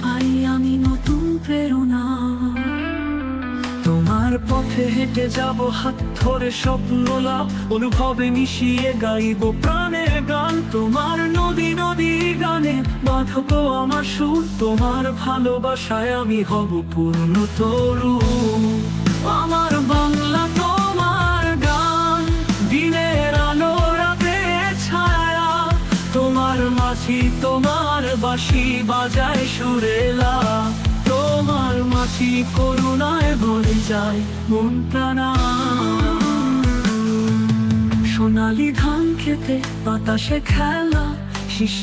পাই আমি নতুন প্রেরণা। তোমার পথে হেঁটে যাব হাত ধরে স্বপ্ন লাভ, অনুভবে মিশিয়ে গাইব প্রাণের গান। তোমার নদী নদী গানে বাঁধবো আমার সুর, তোমার ভালোবাসায় আমি হব পূর্ণ তরু। আমার বাংলা তোমার গান, দিনের আলো রাতের ছায়া, তোমার মাঝি তোমার বাঁশি বাজায় সুরেলা। তোমার মাঝি করুণায় ভরে যায় মন প্রাণা। সোনালি ধান খেতে বাতাসে খেলা, শিশির